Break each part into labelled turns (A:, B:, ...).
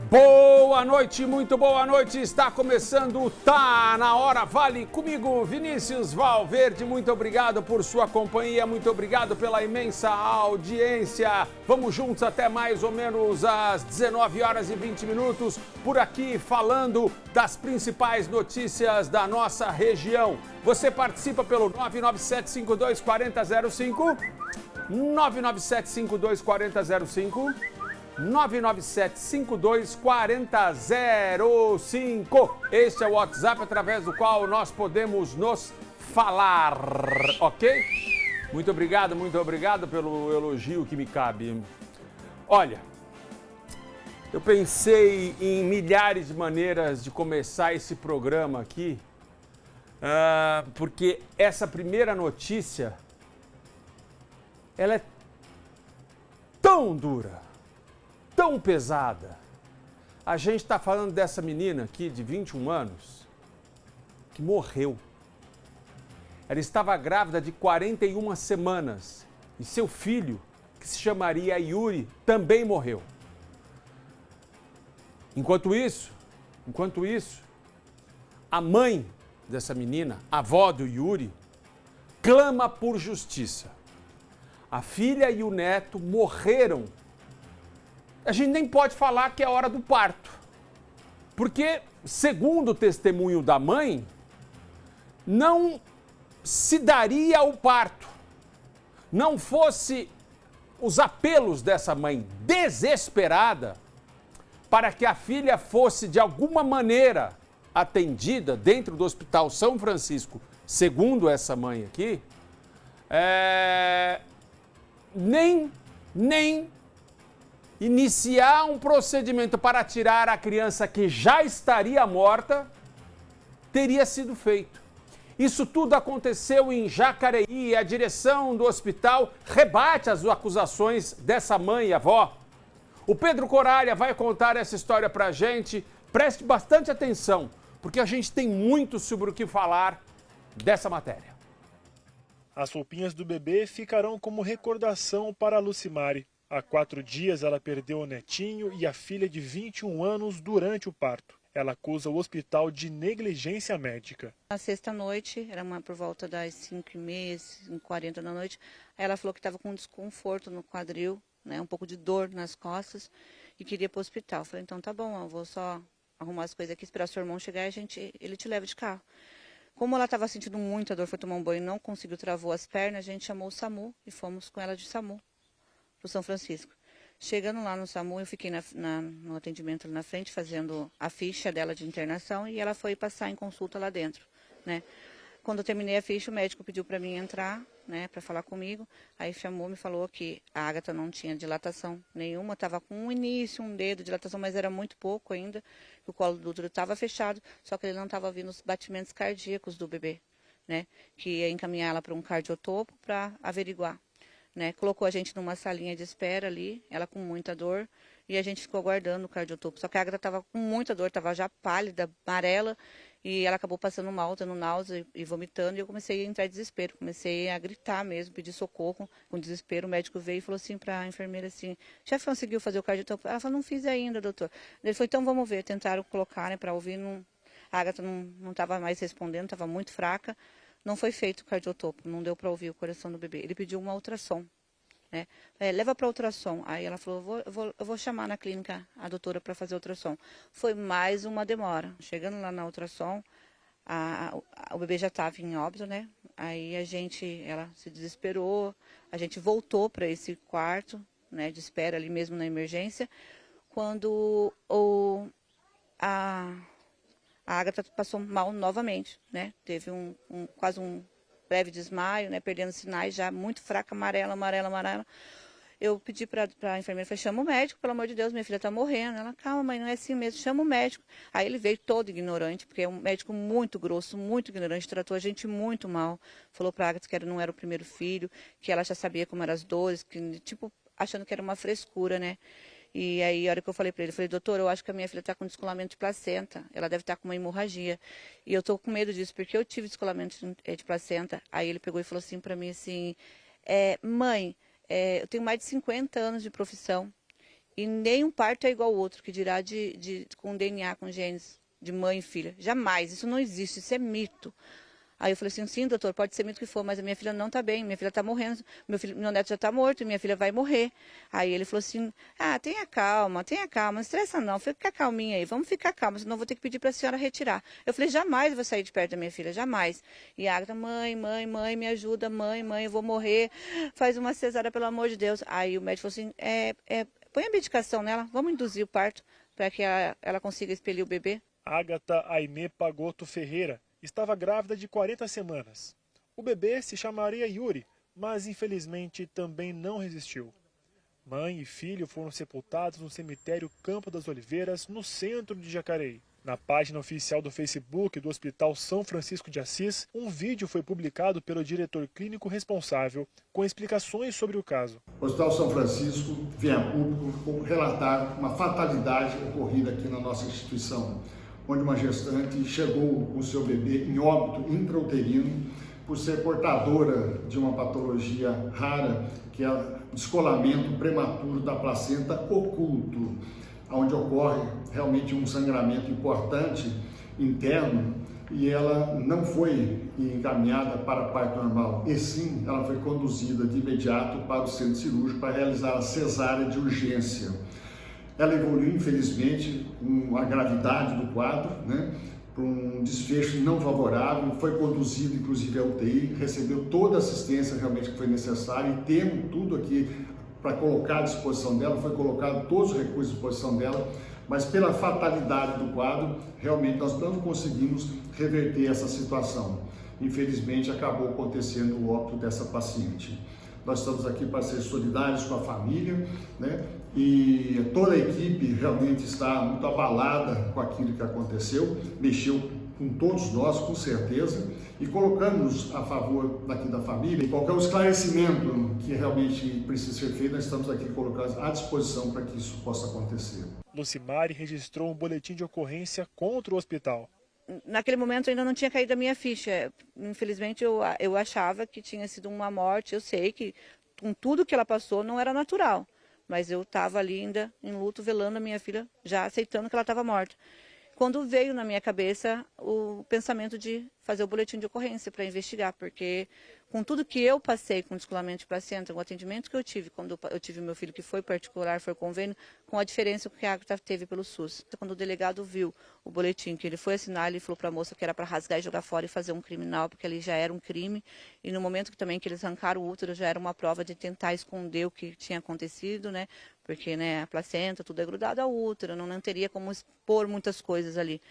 A: Boa noite, muito boa noite, está começando o Tá Na Hora Vale comigo, Vinícius Valverde, muito obrigado por sua companhia, muito obrigado pela imensa audiência. Vamos juntos até mais ou menos às 19 horas e 20 minutos, por aqui falando das principais notícias da nossa região. Você participa pelo 997-524005, 997-524005, 997-524005. Este é o WhatsApp através do qual nós podemos nos falar, ok? Muito obrigado pelo elogio que me cabe. Olha, eu pensei em milhares de maneiras de começar esse programa aqui, porque essa primeira notícia, ela é tão dura, tão pesada. A gente está falando dessa menina aqui de 21 anos que morreu. Ela estava grávida de 41 semanas e seu filho, que se chamaria Yuri, também morreu. Enquanto isso, a mãe dessa menina, a avó do Yuri, clama por justiça. A filha e o neto morreram. A gente nem pode falar que é a hora do parto, porque, segundo o testemunho da mãe, não se daria o parto, não fosse os apelos dessa mãe desesperada para que a filha fosse, de alguma maneira, atendida dentro do Hospital São Francisco, segundo essa mãe aqui, nem iniciar um procedimento para tirar a criança que já estaria morta teria sido feito. Isso tudo aconteceu em Jacareí e a direção do hospital rebate as acusações dessa mãe e avó. O Pedro Coralha vai contar essa história pra gente. Preste bastante atenção, porque a gente tem muito sobre o que falar dessa matéria.
B: As roupinhas do bebê ficarão como recordação para a Lucimari. Há 4 dias ela perdeu o netinho e a filha de 21 anos durante o parto. Ela acusa o hospital de negligência médica.
C: Na sexta-noite, era por volta das 5h30, 5h40 da noite, ela falou que estava com desconforto no quadril, né, um pouco de dor nas costas e queria ir para o hospital. Eu falei, então tá bom, eu vou só arrumar as coisas aqui, esperar seu irmão chegar e ele te leva de carro. Como ela estava sentindo muita dor, foi tomar um banho e não conseguiu, travou as pernas, a gente chamou o SAMU e fomos com ela de SAMU para o São Francisco. Chegando lá no SAMU, eu fiquei no atendimento ali na frente, fazendo a ficha dela de internação e ela foi passar em consulta lá dentro, né? Quando eu terminei a ficha, o médico pediu para mim entrar, né, para falar comigo. Aí chamou, me falou que a Agatha não tinha dilatação nenhuma, estava com um início, um dedo de dilatação, mas era muito pouco ainda. O colo do útero estava fechado, só que ele não estava vindo os batimentos cardíacos do bebê, né? Que ia encaminhar ela para um cardiotopo para averiguar. Né, colocou a gente numa salinha de espera ali, ela com muita dor, e a gente ficou aguardando o cardiotopo. Só que a Agatha estava com muita dor, estava já pálida, amarela, e ela acabou passando mal, tendo náusea e vomitando, e eu comecei a entrar em desespero, comecei a gritar mesmo, pedir socorro, com desespero. O médico veio e falou assim para a enfermeira assim, já conseguiu fazer o cardiotopo? Ela falou, não fiz ainda, doutor. Ele falou, então vamos ver, tentaram colocar, né, para ouvir, não, a Agatha não estava mais respondendo, estava muito fraca. Não foi feito o cardiotopo, não deu para ouvir o coração do bebê. Ele pediu uma ultrassom, né? Leva para ultrassom. Aí ela falou, eu vou chamar na clínica a doutora para fazer ultrassom. Foi mais uma demora. Chegando lá na ultrassom, o bebê já estava em óbito, né? Aí ela se desesperou, a gente voltou para esse quarto, né, de espera ali mesmo na emergência, quando a Agatha passou mal novamente, né? Teve quase um breve desmaio, né? Perdendo sinais, já muito fraca, amarela. Eu pedi para a enfermeira, falei, chama o médico, pelo amor de Deus, minha filha está morrendo. Ela, calma, mãe, não é assim mesmo, chama o médico. Aí ele veio todo ignorante, porque é um médico muito grosso, muito ignorante, tratou a gente muito mal. Falou para a Agatha que não era o primeiro filho, que ela já sabia como eram as dores, que, tipo, achando que era uma frescura, né? E aí, a hora que eu falei para ele, doutor, eu acho que a minha filha está com descolamento de placenta, ela deve estar com uma hemorragia. E eu estou com medo disso, porque eu tive descolamento de placenta. Aí ele pegou e falou assim para mim, assim, mãe, eu tenho mais de 50 anos de profissão E nenhum parto é igual ao outro, que dirá com DNA, com genes de mãe e filha. Jamais, isso não existe, isso é mito. Aí eu falei assim, sim, doutor, pode ser mito que for, mas a minha filha não está bem, minha filha está morrendo, meu neto já está morto, minha filha vai morrer. Aí ele falou assim, tenha calma, não estressa não, fica calminha aí, vamos ficar calma, senão eu vou ter que pedir para a senhora retirar. Eu falei, jamais vou sair de perto da minha filha, jamais. E a Agatha, mãe, me ajuda, mãe, eu vou morrer, faz uma cesárea, pelo amor de Deus. Aí o médico falou assim, põe a medicação nela, vamos induzir o parto, para que ela consiga expelir o bebê.
B: Agatha Aimé Pagotto Ferreira estava grávida de 40 semanas. O bebê se chamaria Yuri, mas infelizmente também não resistiu. Mãe e filho foram sepultados no cemitério Campo das Oliveiras, no centro de Jacareí. Na página oficial do Facebook do Hospital São Francisco de Assis, um vídeo foi publicado pelo diretor clínico responsável, com explicações sobre o caso.
D: O Hospital São Francisco vem a público relatar uma fatalidade ocorrida aqui na nossa instituição, onde uma gestante chegou com o seu bebê em óbito intrauterino por ser portadora de uma patologia rara, que é o descolamento prematuro da placenta oculto, onde ocorre realmente um sangramento importante interno, e ela não foi encaminhada para parto normal, e sim ela foi conduzida de imediato para o centro cirúrgico para realizar a cesárea de urgência. Ela evoluiu, infelizmente, com a gravidade do quadro, para um desfecho não favorável, foi conduzida, inclusive, à UTI, recebeu toda a assistência realmente que foi necessária, e temos tudo aqui para colocar à disposição dela, foi colocado todos os recursos à disposição dela, mas pela fatalidade do quadro, realmente nós não conseguimos reverter essa situação. Infelizmente, acabou acontecendo o óbito dessa paciente. Nós estamos aqui para ser solidários com a família, e toda a equipe realmente está muito abalada com aquilo que aconteceu, mexeu com todos nós, com certeza, e colocamos a favor daqui da família. E qualquer esclarecimento que realmente precisa ser feito, nós estamos aqui colocados à disposição para que isso possa acontecer.
B: Lucimari registrou um boletim de ocorrência contra o hospital.
C: Naquele momento ainda não tinha caído a minha ficha. Infelizmente eu achava que tinha sido uma morte. Eu sei que com tudo que ela passou não era natural. Mas eu estava ali ainda em luto, velando a minha filha, já aceitando que ela estava morta. Quando veio na minha cabeça o pensamento de fazer o boletim de ocorrência para investigar, porque com tudo que eu passei com o descolamento de placenta, o atendimento que eu tive quando eu tive meu filho, que foi particular, foi convênio, com a diferença que a Agatha teve pelo SUS. Quando o delegado viu o boletim, que ele foi assinar, ele falou para a moça que era para rasgar e jogar fora e fazer um criminal, porque ali já era um crime. E no momento que também que eles arrancaram o útero, já era uma prova de tentar esconder o que tinha acontecido, porque a placenta, tudo é grudado ao útero, não teria como expor muitas coisas ali.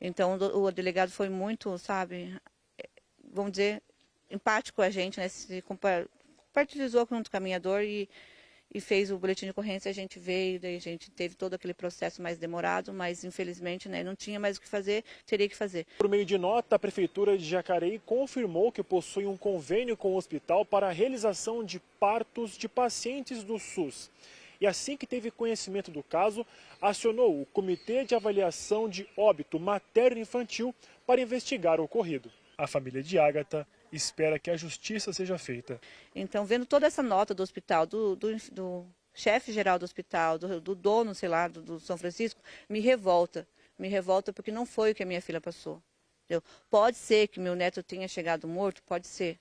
C: Então o delegado foi muito, vamos dizer, empático com a gente, se compartilhou junto com a minha dor e fez o boletim de ocorrência. A gente veio, daí a gente teve todo aquele processo mais demorado, mas infelizmente não tinha mais o que fazer, teria que fazer.
B: Por meio de nota, a Prefeitura de Jacareí confirmou que possui um convênio com o hospital para a realização de partos de pacientes do SUS. E assim que teve conhecimento do caso, acionou o Comitê de Avaliação de Óbito Materno-Infantil para investigar o ocorrido. A família de Agatha espera que a justiça seja feita.
C: Então, vendo toda essa nota do hospital, do chefe geral do hospital, do dono, do São Francisco, me revolta porque não foi o que a minha filha passou. Entendeu? Pode ser que meu neto tenha chegado morto, pode ser,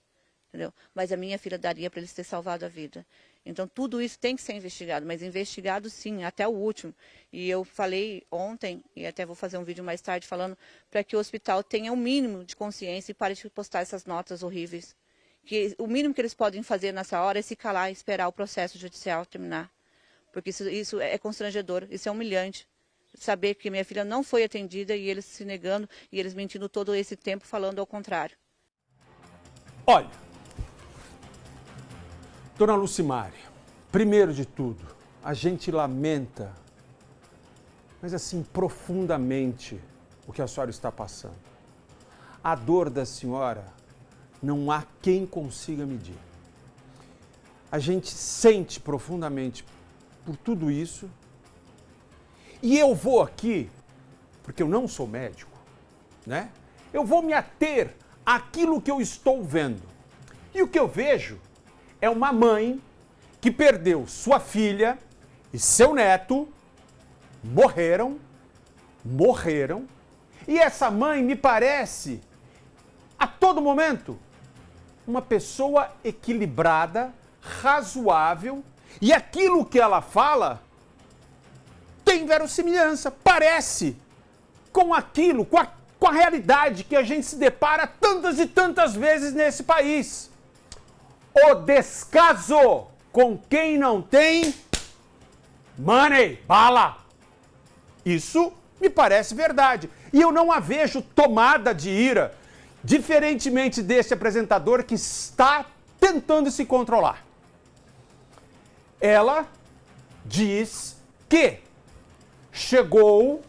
C: entendeu? Mas a minha filha daria para eles ter salvado a vida. Então, tudo isso tem que ser investigado, mas investigado sim, até o último. E eu falei ontem, e até vou fazer um vídeo mais tarde falando, para que o hospital tenha um mínimo de consciência e pare de postar essas notas horríveis. Que o mínimo que eles podem fazer nessa hora é se calar e esperar o processo judicial terminar. Porque isso é constrangedor, isso é humilhante. Saber que minha filha não foi atendida e eles se negando e eles mentindo todo esse tempo falando ao contrário.
A: Olha, dona Lucimari, primeiro de tudo, a gente lamenta, mas assim, profundamente, o que a senhora está passando. A dor da senhora não há quem consiga medir. A gente sente profundamente por tudo isso. E eu vou aqui, porque eu não sou médico, Eu vou me ater àquilo que eu estou vendo. E o que eu vejo é uma mãe que perdeu sua filha e seu neto morreram. E essa mãe me parece, a todo momento, uma pessoa equilibrada, razoável, e aquilo que ela fala tem verossimilhança, parece com aquilo, com a realidade que a gente se depara tantas e tantas vezes nesse país. O descaso com quem não tem money, bala. Isso me parece verdade. E eu não a vejo tomada de ira, diferentemente desse apresentador que está tentando se controlar. Ela diz que chegou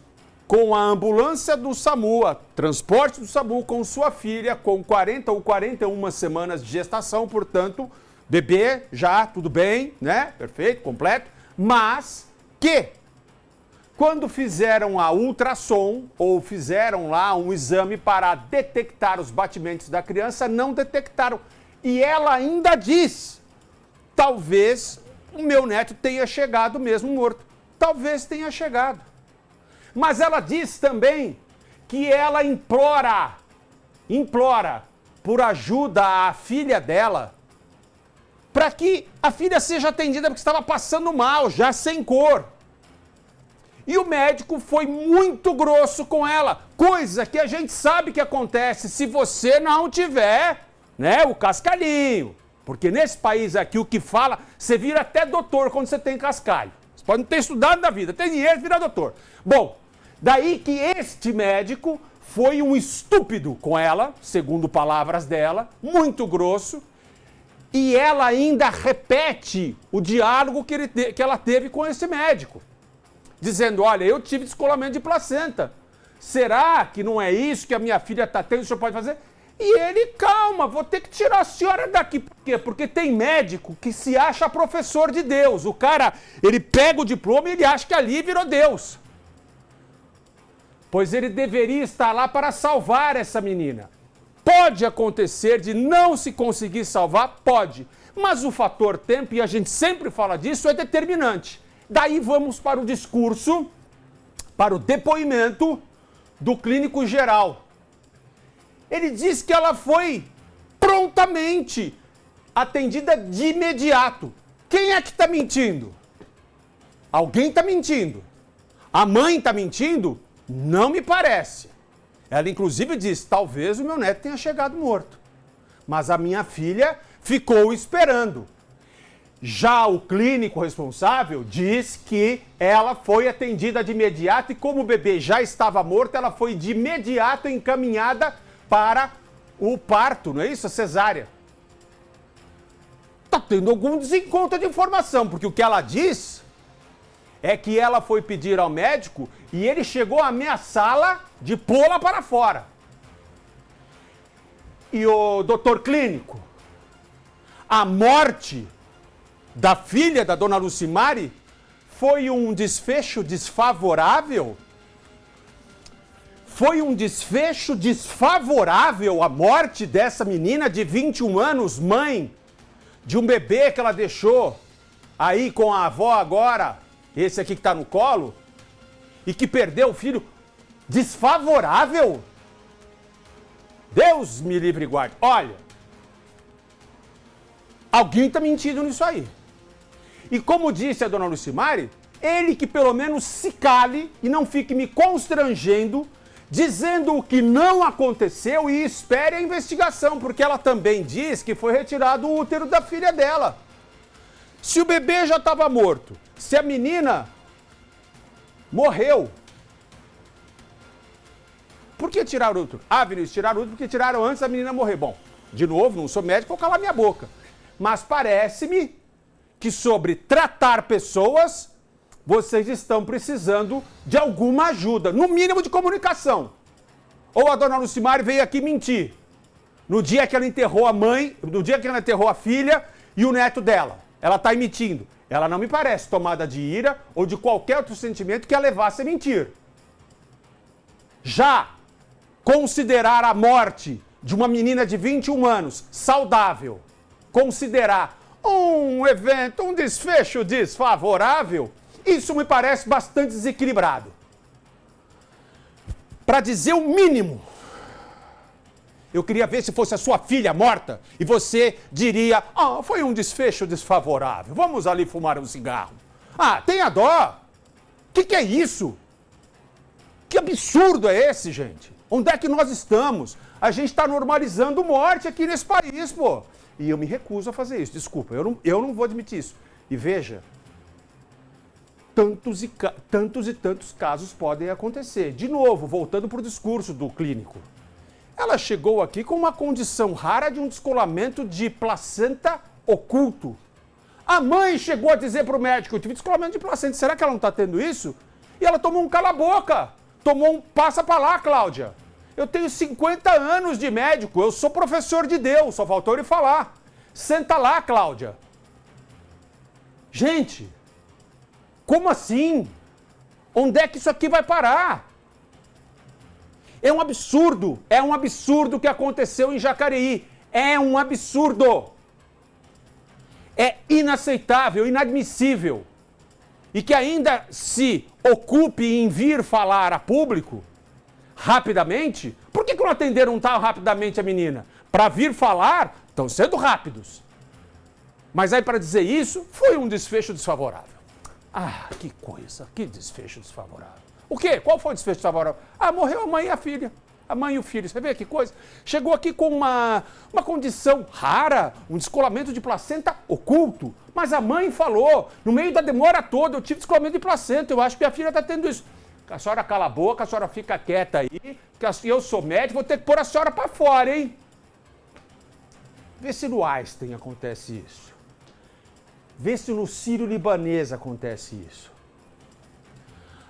A: com a ambulância do SAMU, transporte do SAMU com sua filha, com 40 ou 41 semanas de gestação, portanto, bebê já tudo bem, né? Perfeito, completo, mas que quando fizeram a ultrassom ou fizeram lá um exame para detectar os batimentos da criança, não detectaram. E ela ainda diz, talvez o meu neto tenha chegado mesmo morto. Talvez tenha chegado. Mas ela diz também que ela implora por ajuda à filha dela, para que a filha seja atendida porque estava passando mal, já sem cor. E o médico foi muito grosso com ela, coisa que a gente sabe que acontece se você não tiver, né, o cascalhinho. Porque nesse país aqui o que fala, você vira até doutor quando você tem cascalho. Você pode não ter estudado na vida, tem dinheiro, vira doutor. Bom, daí que este médico foi um estúpido com ela, segundo palavras dela, muito grosso, e ela ainda repete o diálogo que ela teve com esse médico. Dizendo, olha, eu tive descolamento de placenta. Será que não é isso que a minha filha está tendo, o senhor pode fazer? E ele, calma, vou ter que tirar a senhora daqui. Por quê? Porque tem médico que se acha professor de Deus. O cara, ele pega o diploma e ele acha que ali virou Deus. Pois ele deveria estar lá para salvar essa menina. Pode acontecer de não se conseguir salvar? Pode. Mas o fator tempo, e a gente sempre fala disso, é determinante. Daí vamos para o discurso, para o depoimento do clínico geral. Ele diz que ela foi prontamente atendida de imediato. Quem é que está mentindo? Alguém está mentindo. A mãe está mentindo? Não me parece. Ela inclusive diz, talvez o meu neto tenha chegado morto. Mas a minha filha ficou esperando. Já o clínico responsável diz que ela foi atendida de imediato e como o bebê já estava morto, ela foi de imediato encaminhada para o parto, não é isso? A cesárea. Está tendo algum desencontro de informação, porque o que ela diz é que ela foi pedir ao médico e ele chegou a ameaçá-la de pô-la para fora. E o doutor clínico, a morte da filha da dona Lucimari foi um desfecho desfavorável? Foi um desfecho desfavorável a morte dessa menina de 21 anos, mãe de um bebê que ela deixou aí com a avó agora, esse aqui que está no colo, e que perdeu o filho? Desfavorável? Deus me livre e guarde. Olha, alguém está mentindo nisso aí. E como disse a dona Lucimari, ele que pelo menos se cale e não fique me constrangendo, dizendo o que não aconteceu e espere a investigação, porque ela também diz que foi retirado o útero da filha dela. Se o bebê já estava morto, se a menina morreu, por que tiraram o útero? Ah, Vinícius, tiraram o útero porque tiraram antes da menina morrer. Bom, de novo, não sou médico, vou calar minha boca. Mas parece-me que sobre tratar pessoas, vocês estão precisando de alguma ajuda, no mínimo de comunicação. Ou a dona Lucimari veio aqui mentir no dia que ela enterrou a mãe, no dia que ela enterrou a filha e o neto dela. Ela está mentindo. Ela não me parece tomada de ira ou de qualquer outro sentimento que a levasse a mentir. Já considerar a morte de uma menina de 21 anos saudável, considerar um evento, um desfecho desfavorável, Isso me parece bastante desequilibrado. Para dizer o mínimo, eu queria ver se fosse a sua filha morta e você diria, foi um desfecho desfavorável, vamos ali fumar um cigarro. Tenha dó. O que é isso? Que absurdo é esse, gente? Onde é que nós estamos? A gente está normalizando morte aqui nesse país, pô. E eu me recuso a fazer isso, desculpa, eu não vou admitir isso. E veja, tantos e tantos casos podem acontecer. De novo, voltando para o discurso do clínico. Ela chegou aqui com uma condição rara de um descolamento de placenta oculto. A mãe chegou a dizer para o médico, eu tive descolamento de placenta, será que ela não está tendo isso? E ela tomou um cala-boca, tomou um passa para lá, Cláudia. Eu tenho 50 anos de médico, eu sou professor de Deus, só faltou ele falar. Senta lá, Cláudia. Gente, como assim? Onde é que isso aqui vai parar? É um absurdo o que aconteceu em Jacareí. É um absurdo. É inaceitável, inadmissível. E que ainda se ocupe em vir falar a público rapidamente. Por que não atenderam tão rapidamente a menina? Para vir falar, estão sendo rápidos. Mas aí para dizer isso, foi um desfecho desfavorável. Que coisa, que desfecho desfavorável. O quê? Qual foi o desfecho desfavorável? Morreu a mãe e a filha. A mãe e o filho, você vê que coisa? Chegou aqui com uma condição rara, um descolamento de placenta oculto. Mas a mãe falou, no meio da demora toda, eu tive descolamento de placenta, eu acho que a filha está tendo isso. A senhora cala a boca, a senhora fica quieta aí, que eu sou médico, vou ter que pôr a senhora para fora, hein? Vê se no Einstein acontece isso. Vê se no Sírio-Libanês acontece isso.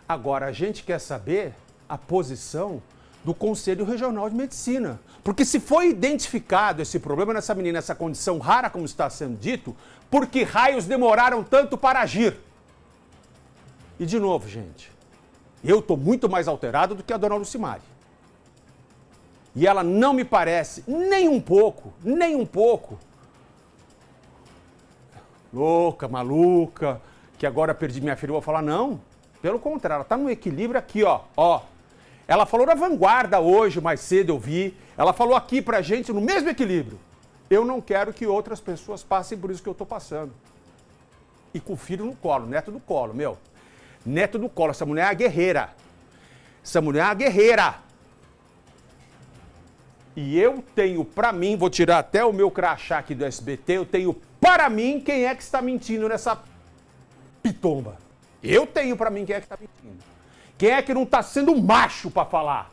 A: Agora, a gente quer saber a posição do Conselho Regional de Medicina. Porque se foi identificado esse problema nessa menina, essa condição rara, como está sendo dito, por que raios demoraram tanto para agir? E de novo, gente, eu estou muito mais alterado do que a dona Lucimari. E ela não me parece nem um pouco, louca, maluca, que agora perdi minha filha. Eu vou falar, não, pelo contrário, ela está no equilíbrio aqui, ó. Ela falou na Vanguarda hoje, mais cedo eu vi, ela falou aqui pra gente no mesmo equilíbrio. Eu não quero que outras pessoas passem por isso que eu tô passando. E com o filho no colo, neto do colo, meu. Neto do colo, essa mulher é uma guerreira. Essa mulher é uma guerreira. E eu tenho pra mim, vou tirar até o meu crachá aqui do SBT, eu tenho para mim quem é que está mentindo nessa pitomba. Eu tenho pra mim quem é que está mentindo. Quem é que não está sendo macho para falar?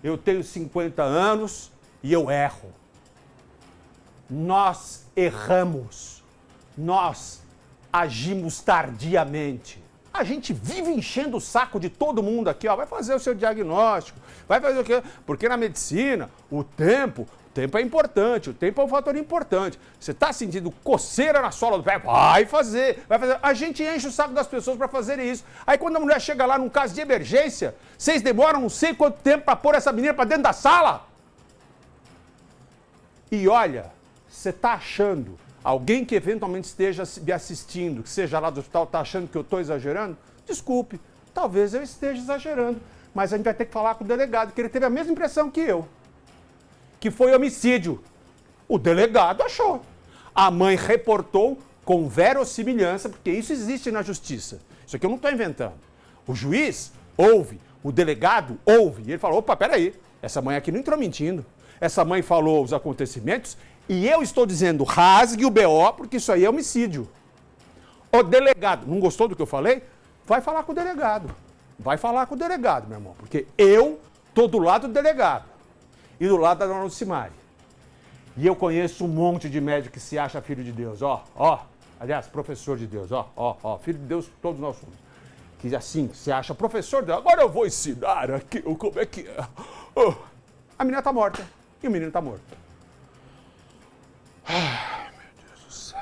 A: Eu tenho 50 anos e eu erro. Nós erramos. Nós agimos tardiamente. A gente vive enchendo o saco de todo mundo aqui, vai fazer o seu diagnóstico, vai fazer o quê? Porque na medicina, o tempo é importante, o tempo é um fator importante. Você está sentindo coceira na sola do pé? Vai fazer. A gente enche o saco das pessoas para fazerem isso. Aí quando a mulher chega lá num caso de emergência, vocês demoram não sei quanto tempo para pôr essa menina para dentro da sala? E olha, você está achando, alguém que eventualmente esteja me assistindo, que seja lá do hospital, está achando que eu estou exagerando? Desculpe, talvez eu esteja exagerando, mas a gente vai ter que falar com o delegado, que ele teve a mesma impressão que eu. Que foi homicídio. O delegado achou. A mãe reportou com verossimilhança, porque isso existe na justiça. Isso aqui eu não estou inventando. O juiz ouve, o delegado ouve. E ele falou, opa, peraí, essa mãe aqui não entrou mentindo. Essa mãe falou os acontecimentos e eu estou dizendo, rasgue o BO, porque isso aí é homicídio. O delegado, não gostou do que eu falei? Vai falar com o delegado. Vai falar com o delegado, meu irmão, porque eu estou do lado do delegado. E do lado da dona Lucimari. E eu conheço um monte de médico que se acha filho de Deus, aliás, professor de Deus, filho de Deus todos nós somos. Que assim, se acha professor de Deus, agora eu vou ensinar aqui como é que é. A menina tá morta e o menino tá morto. Ai, meu Deus do céu.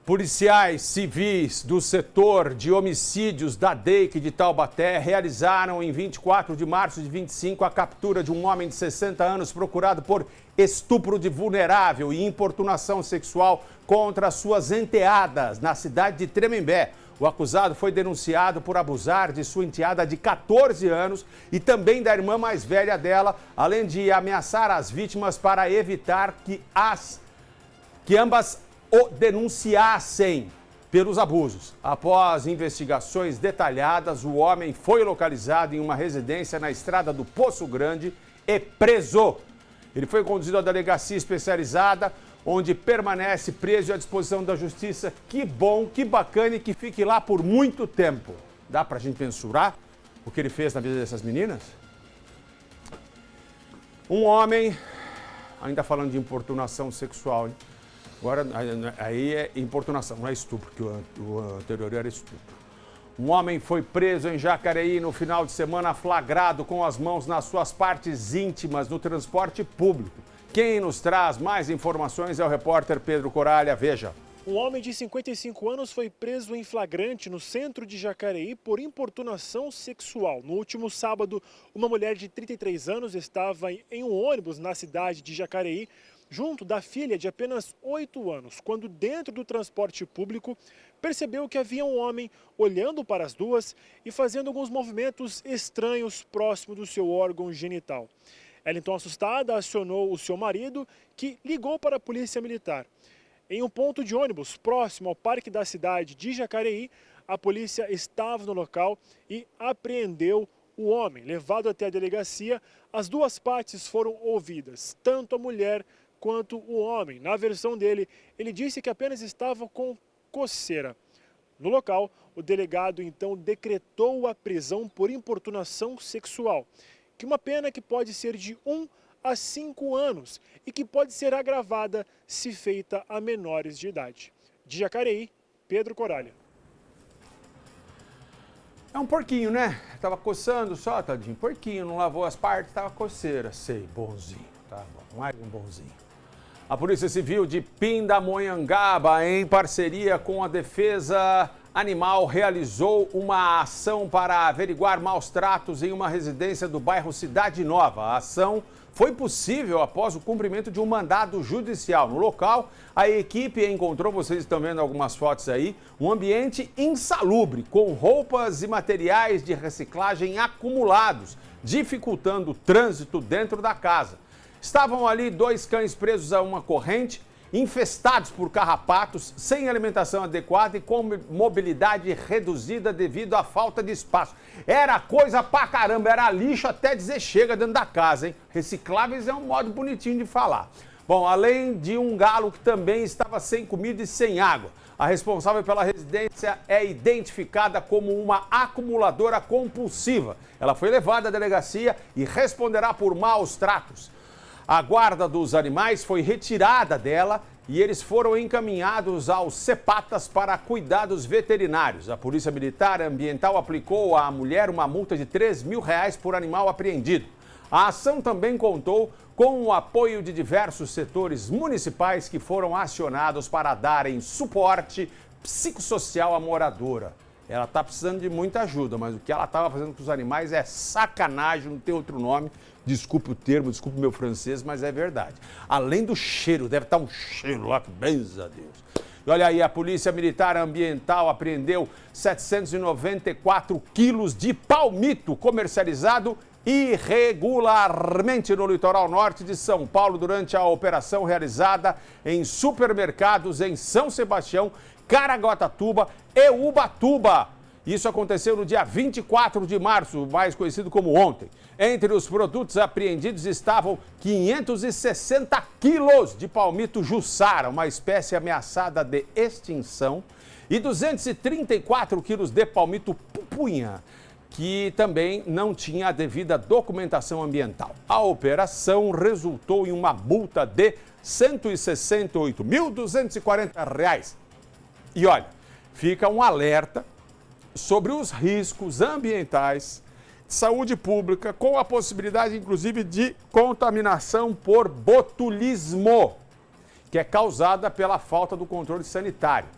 A: Policiais civis do setor de homicídios da DEIC de Taubaté realizaram em 24 de março de 25 a captura de um homem de 60 anos procurado por estupro de vulnerável e importunação sexual contra suas enteadas na cidade de Tremembé. O acusado foi denunciado por abusar de sua enteada de 14 anos e também da irmã mais velha dela, além de ameaçar as vítimas para evitar que ambas o denunciassem pelos abusos. Após investigações detalhadas, o homem foi localizado em uma residência na estrada do Poço Grande e preso. Ele foi conduzido à delegacia especializada, onde permanece preso à disposição da justiça. Que bom, que bacana e que fique lá por muito tempo. Dá pra gente mensurar o que ele fez na vida dessas meninas? Um homem, ainda falando de importunação sexual, hein? Agora, aí é importunação, não é estupro, porque o anterior era estupro. Um homem foi preso em Jacareí no final de semana, flagrado com as mãos nas suas partes íntimas no transporte público. Quem nos traz mais informações é o repórter Pedro Coralha. Veja.
B: Um homem de 55 anos foi preso em flagrante no centro de Jacareí por importunação sexual. No último sábado, uma mulher de 33 anos estava em um ônibus na cidade de Jacareí, junto da filha de apenas 8 anos, quando dentro do transporte público percebeu que havia um homem olhando para as duas e fazendo alguns movimentos estranhos próximo do seu órgão genital. Ela então, assustada, acionou o seu marido, que ligou para a polícia militar. Em um ponto de ônibus próximo ao parque da cidade de Jacareí, a polícia estava no local e apreendeu o homem. Levado até a delegacia, as duas partes foram ouvidas, tanto a mulher quanto o homem. Na versão dele, ele disse que apenas estava com coceira. No local, o delegado então decretou a prisão por importunação sexual, que uma pena que pode ser de 1 a 5 anos e que pode ser agravada se feita a menores de idade. De Jacareí, Pedro Coralha.
A: É um porquinho, né? Tava coçando só, tadinho. Porquinho, não lavou as partes, tava coceira. Sei, bonzinho. Tá bom, mais um bonzinho. A Polícia Civil de Pindamonhangaba, em parceria com a Defesa Animal, realizou uma ação para averiguar maus tratos em uma residência do bairro Cidade Nova. A ação foi possível após o cumprimento de um mandado judicial. No local, a equipe encontrou, vocês estão vendo algumas fotos aí, um ambiente insalubre, com roupas e materiais de reciclagem acumulados, dificultando o trânsito dentro da casa. Estavam ali 2 cães presos a uma corrente, infestados por carrapatos, sem alimentação adequada e com mobilidade reduzida devido à falta de espaço. Era coisa pra caramba, era lixo até dizer chega dentro da casa, hein? Recicláveis é um modo bonitinho de falar. Bom, além de um galo que também estava sem comida e sem água. A responsável pela residência é identificada como uma acumuladora compulsiva. Ela foi levada à delegacia e responderá por maus tratos. A guarda dos animais foi retirada dela e eles foram encaminhados aos CEPATAS para cuidados veterinários. A Polícia Militar Ambiental aplicou à mulher uma multa de R$3 mil por animal apreendido. A ação também contou com o apoio de diversos setores municipais que foram acionados para darem suporte psicossocial à moradora. Ela está precisando de muita ajuda, mas o que ela estava fazendo com os animais é sacanagem, não tem outro nome. Desculpe o termo, desculpe o meu francês, mas é verdade. Além do cheiro, deve estar um cheiro lá, que benza a Deus. E olha aí, a Polícia Militar Ambiental apreendeu 794 quilos de palmito comercializado irregularmente no litoral norte de São Paulo durante a operação realizada em supermercados em São Sebastião, Caraguatatuba e Ubatuba. Isso aconteceu no dia 24 de março, mais conhecido como ontem. Entre os produtos apreendidos estavam 560 quilos de palmito jussara, uma espécie ameaçada de extinção, e 234 quilos de palmito pupunha, que também não tinha a devida documentação ambiental. A operação resultou em uma multa de R$ 168.240. E olha, fica um alerta sobre os riscos ambientais, de saúde pública, com a possibilidade, inclusive, de contaminação por botulismo, que é causada pela falta do controle sanitário.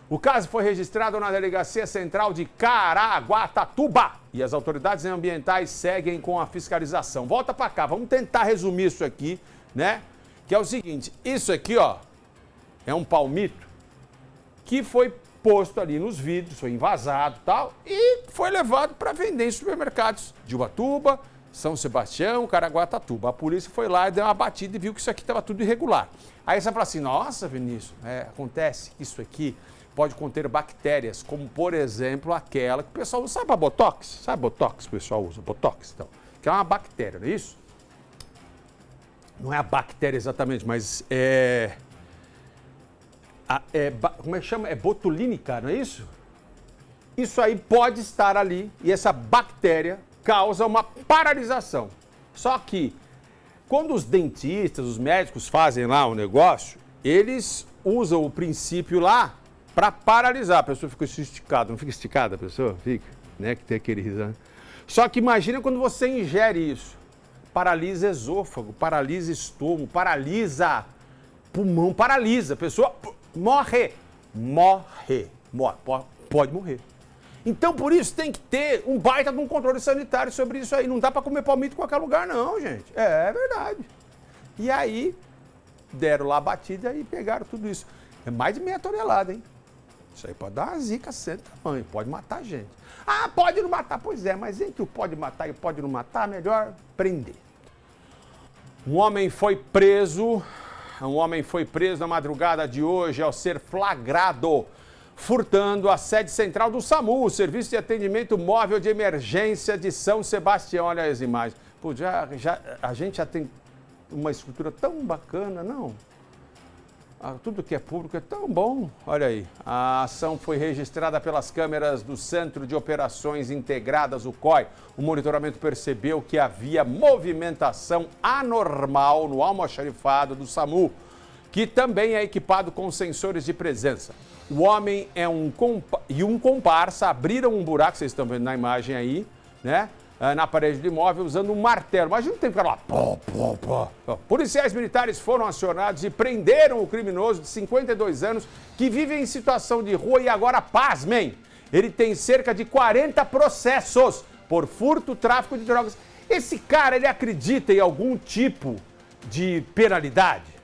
A: O caso foi registrado na Delegacia Central de Caraguatatuba e as autoridades ambientais seguem com a fiscalização. Volta para cá, vamos tentar resumir isso aqui, né? Que é o seguinte, isso aqui, ó, é um palmito que foi posto ali nos vidros, foi envasado e tal, e foi levado para vender em supermercados de Ubatuba, São Sebastião, Caraguatatuba. A polícia foi lá e deu uma batida e viu que isso aqui estava tudo irregular. Aí você fala assim, nossa, Vinícius, acontece que isso aqui pode conter bactérias, como por exemplo aquela que o pessoal usa. Sabe a Botox? Sabe Botox? O pessoal usa Botox, então, que é uma bactéria, não é isso? Não é a bactéria exatamente, mas como é que chama? É botulínica, não é isso? Isso aí pode estar ali e essa bactéria causa uma paralisação. Só que quando os dentistas, os médicos fazem lá o negócio, eles usam o princípio lá para paralisar. A pessoa fica esticada, não fica esticada a pessoa? Fica, né? Que tem aquele risado. Só que imagina quando você ingere isso. Paralisa esôfago, paralisa estômago, paralisa pulmão, paralisa. A pessoa morre. Pode morrer. Então, por isso, tem que ter um baita de um controle sanitário sobre isso aí. Não dá para comer palmito em qualquer lugar, não, gente. É verdade. E aí, deram lá a batida e pegaram tudo isso. É mais de meia tonelada, hein? Isso aí pode dar uma zica sem tamanho, pode matar a gente. Ah, pode não matar. Pois é, mas entre o pode matar e o pode não matar, melhor prender. Um homem foi preso na madrugada de hoje ao ser flagrado furtando a sede central do SAMU, o Serviço de Atendimento Móvel de Emergência de São Sebastião. Olha as imagens. Pô, a gente já tem uma estrutura tão bacana, não? Tudo que é público é tão bom. Olha aí, a ação foi registrada pelas câmeras do Centro de Operações Integradas, o COI. O monitoramento percebeu que havia movimentação anormal no almoxarifado do SAMU, que também é equipado com sensores de presença. O homem e um comparsa abriram um buraco, vocês estão vendo na imagem aí, né? Na parede do imóvel, usando um martelo. Imagina o tempo que era lá. Policiais militares foram acionados e prenderam o criminoso de 52 anos que vive em situação de rua e agora, pasmem, ele tem cerca de 40 processos por furto, tráfico de drogas. Esse cara, ele acredita em algum tipo de penalidade?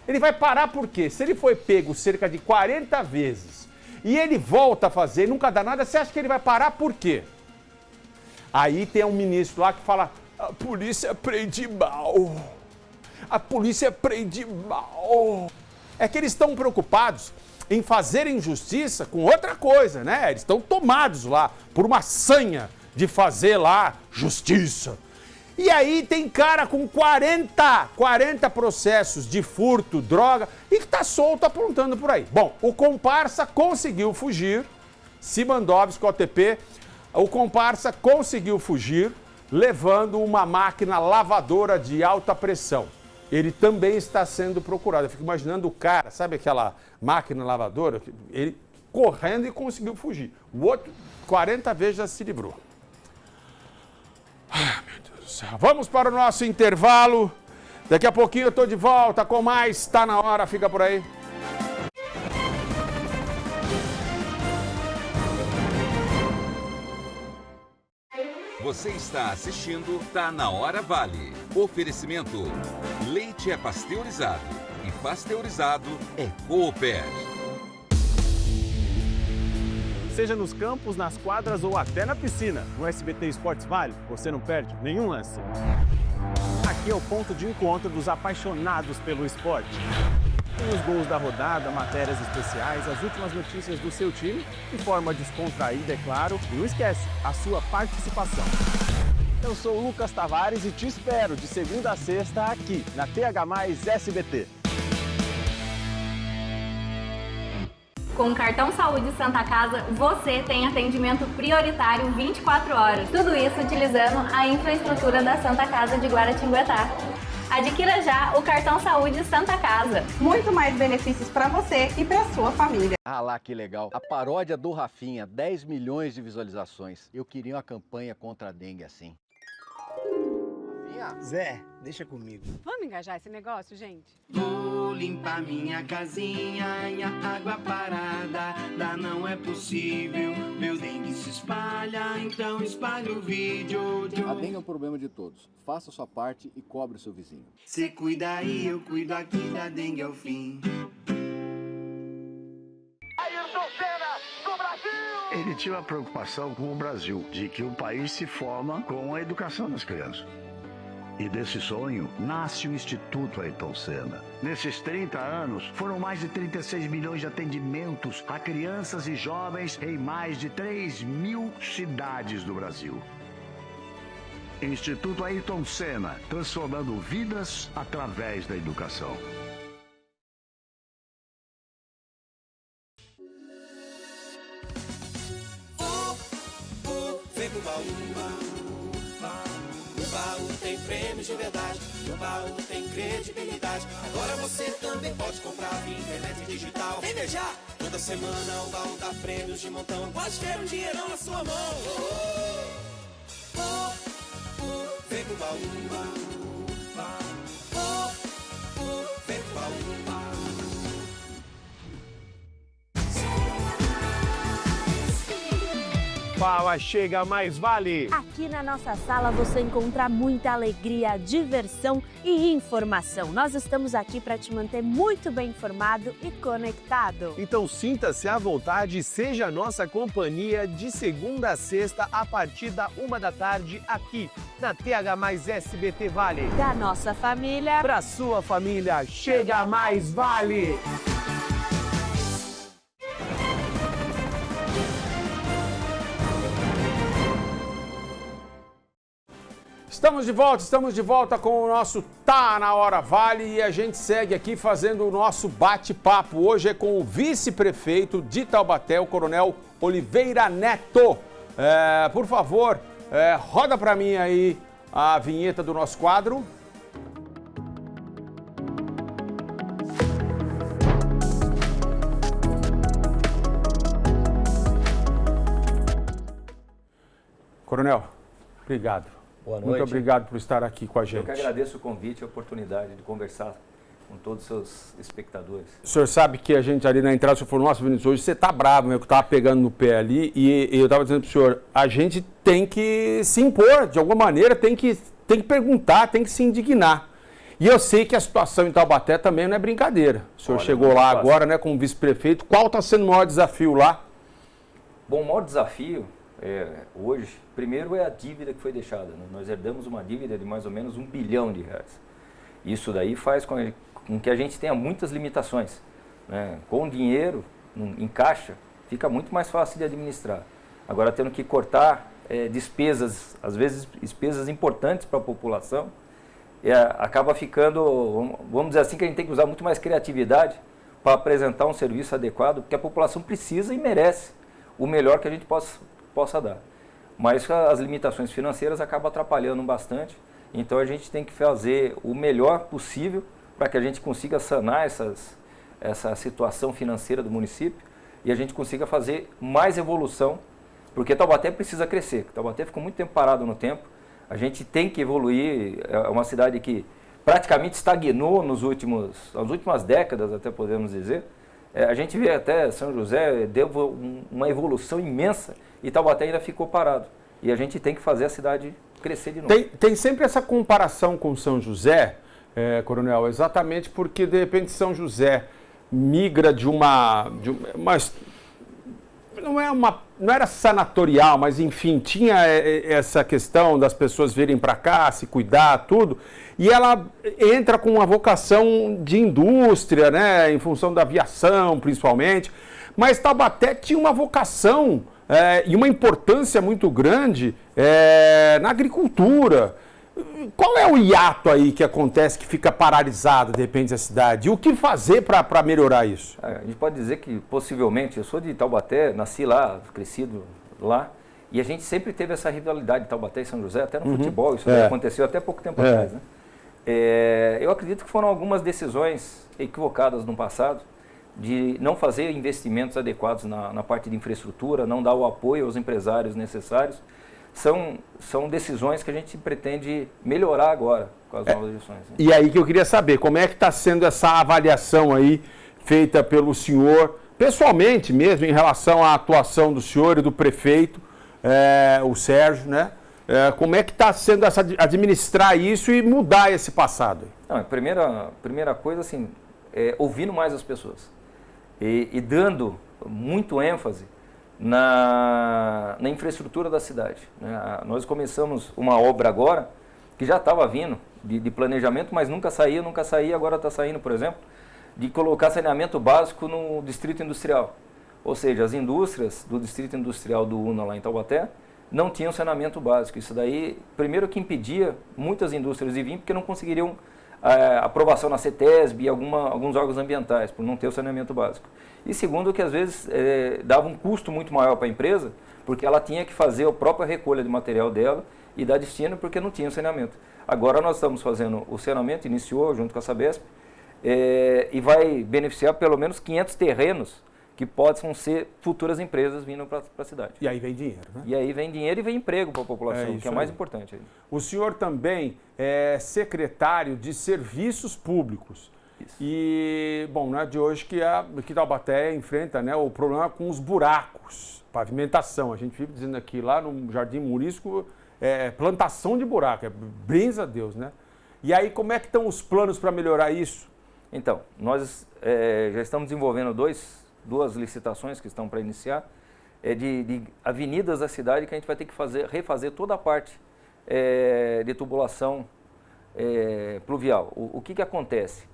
A: Ele vai parar por quê? Se ele foi pego cerca de 40 vezes e ele volta a fazer e nunca dá nada, você acha que ele vai parar por quê? Aí tem um ministro lá que fala, a polícia prende mal, a polícia prende mal. É que eles estão preocupados em fazerem justiça com outra coisa, né? Eles estão tomados lá por uma sanha de fazer lá justiça. E aí tem cara com 40 processos de furto, droga, e que está solto apontando por aí. Bom, o comparsa conseguiu fugir, Simandovski, OTP, o comparsa conseguiu fugir levando uma máquina lavadora de alta pressão. Ele também está sendo procurado. Eu fico imaginando o cara, sabe aquela máquina lavadora? Ele correndo e conseguiu fugir. O outro, 40 vezes já se livrou. Ai, meu Deus do céu. Vamos para o nosso intervalo. Daqui a pouquinho eu estou de volta com mais. Está na hora, fica por aí.
E: Você está assistindo Tá na Hora Vale. Oferecimento: leite é pasteurizado e pasteurizado é Cooper.
F: Seja nos campos, nas quadras ou até na piscina, no SBT Esportes Vale, você não perde nenhum lance. Aqui é o ponto de encontro dos apaixonados pelo esporte. Tem os gols da rodada, matérias especiais, as últimas notícias do seu time, de forma descontraída, é claro. E não esquece, a sua participação. Eu sou o Lucas Tavares e te espero de segunda a sexta aqui, na TH+ SBT.
G: Com o cartão Saúde Santa Casa, você tem atendimento prioritário 24 horas. Tudo isso utilizando a infraestrutura da Santa Casa de Guaratinguetá. Adquira já o cartão Saúde Santa Casa.
H: Muito mais benefícios para você e para sua família.
I: Ah lá, que legal. A paródia do Rafinha, 10 milhões de visualizações. Eu queria uma campanha contra a dengue assim.
J: Zé, Deixa comigo.
H: Vamos engajar esse negócio, gente?
J: Vou limpar minha casinha e a água parada. Lá não é possível, meu dengue se espalha, então espalhe o vídeo.
I: A dengue é um problema de todos. Faça a sua parte e cobre o seu vizinho.
J: Cê cuida aí, eu cuido aqui, da dengue ao fim.
K: Ele tinha uma preocupação com o Brasil, de que o país se forma com a educação das crianças. E desse sonho nasce o Instituto Ayrton Senna. Nesses 30 anos, foram mais de 36 milhões de atendimentos a crianças e jovens em mais de 3.000 cidades do Brasil. Instituto Ayrton Senna, transformando vidas através da educação.
J: Vem pro baú. No baú tem prêmios de verdade, no baú tem credibilidade. Agora você também pode comprar via internet digital. Vem ver já! Toda semana o baú dá prêmios de montão. Pode ter um dinheirão na sua mão. Vem pro baú. Vem pro baú.
F: Fala, chega mais vale!
L: Aqui na nossa sala você encontra muita alegria, diversão e informação. Nós estamos aqui para te manter muito bem informado e conectado.
F: Então sinta-se à vontade e seja a nossa companhia de segunda a sexta a partir da 1 da tarde aqui na TH Mais SBT Vale.
L: Da nossa família
F: pra sua família, chega mais vale!
A: Estamos de volta com o nosso Tá na Hora Vale e a gente segue aqui fazendo o nosso bate-papo. Hoje é com o vice-prefeito de Taubaté, o Coronel Oliveira Neto. Por favor, roda para mim aí a vinheta do nosso quadro. Coronel, obrigado.
M: Boa noite.
A: Muito obrigado por estar aqui com a gente.
M: Eu que agradeço o convite e a oportunidade de conversar com todos os seus espectadores.
A: O senhor sabe que a gente ali na entrada, o senhor falou, nossa, Vinícius, hoje você tá bravo, eu tava pegando no pé ali e eu tava dizendo pro senhor, a gente tem que se impor, de alguma maneira, tem que perguntar, tem que se indignar. E eu sei que a situação em Taubaté também não é brincadeira. O senhor chegou lá agora, né, como vice-prefeito, qual está sendo o maior desafio lá?
M: Bom, o maior desafio hoje, primeiro é a dívida que foi deixada. Né? Nós herdamos uma dívida de mais ou menos R$1 bilhão. Isso daí faz com que a gente tenha muitas limitações. Né? Com dinheiro em caixa, fica muito mais fácil de administrar. Agora, tendo que cortar despesas, às vezes despesas importantes para a população, acaba ficando, vamos dizer assim, que a gente tem que usar muito mais criatividade para apresentar um serviço adequado, porque a população precisa e merece o melhor que a gente possa dar. Mas as limitações financeiras acabam atrapalhando bastante, então a gente tem que fazer o melhor possível para que a gente consiga sanar essa situação financeira do município e a gente consiga fazer mais evolução, porque Taubaté precisa crescer. Taubaté ficou muito tempo parado no tempo, a gente tem que evoluir, é uma cidade que praticamente estagnou nas últimas décadas, até podemos dizer. A gente vê até São José, deu uma evolução imensa e Taubaté ainda ficou parado. E a gente tem que fazer a cidade crescer de novo.
A: Tem sempre essa comparação com São José, Coronel, exatamente porque de repente São José migra de uma não era sanatorial, mas enfim, tinha essa questão das pessoas virem para cá, se cuidar, tudo, e ela entra com uma vocação de indústria, né, em função da aviação, principalmente, mas Taubaté tinha uma vocação e uma importância muito grande na agricultura. Qual é o hiato aí que acontece, que fica paralisado, de repente, a cidade? E o que fazer para melhorar isso?
M: A gente pode dizer que, possivelmente, eu sou de Taubaté, nasci lá, crescido lá, e a gente sempre teve essa rivalidade de Taubaté e São José, até no futebol, isso aconteceu até pouco tempo atrás. Né? Eu acredito que foram algumas decisões equivocadas no passado, de não fazer investimentos adequados na parte de infraestrutura, não dar o apoio aos empresários necessários. são decisões que a gente pretende melhorar agora com as novas gestões. Né?
A: E aí que eu queria saber, como é que está sendo essa avaliação aí feita pelo senhor, pessoalmente mesmo, em relação à atuação do senhor e do prefeito, o Sérgio, né? Como é que está sendo administrar isso e mudar esse passado?
M: Não, a primeira coisa, assim, ouvindo mais as pessoas e dando muito ênfase na infraestrutura da cidade. Né? Nós começamos uma obra agora que já estava vindo de planejamento, mas nunca saía, agora está saindo, por exemplo, de colocar saneamento básico no distrito industrial. Ou seja, as indústrias do distrito industrial do UNA lá em Taubaté não tinham saneamento básico. Isso daí, primeiro que impedia muitas indústrias de vir, porque não conseguiriam aprovação na CETESB e alguns órgãos ambientais, por não ter o saneamento básico. E segundo que às vezes dava um custo muito maior para a empresa, porque ela tinha que fazer a própria recolha de material dela e dar destino porque não tinha o saneamento. Agora nós estamos fazendo o saneamento, iniciou junto com a Sabesp, e vai beneficiar pelo menos 500 terrenos que possam ser futuras empresas vindo para a cidade.
A: E aí vem dinheiro, né?
M: E aí vem dinheiro e vem emprego para a população, que é mais importante. Aí.
A: O senhor também é secretário de Serviços Públicos. Isso. E, bom, não é de hoje que Taubaté enfrenta, né, o problema com os buracos, pavimentação. A gente vive dizendo aqui, lá no Jardim Murisco, plantação de buraco, benza a Deus, né? E aí, como é que estão os planos para melhorar isso?
M: Então, nós já estamos desenvolvendo duas licitações que estão para iniciar, de avenidas da cidade que a gente vai ter que refazer toda a parte de tubulação pluvial. O que acontece?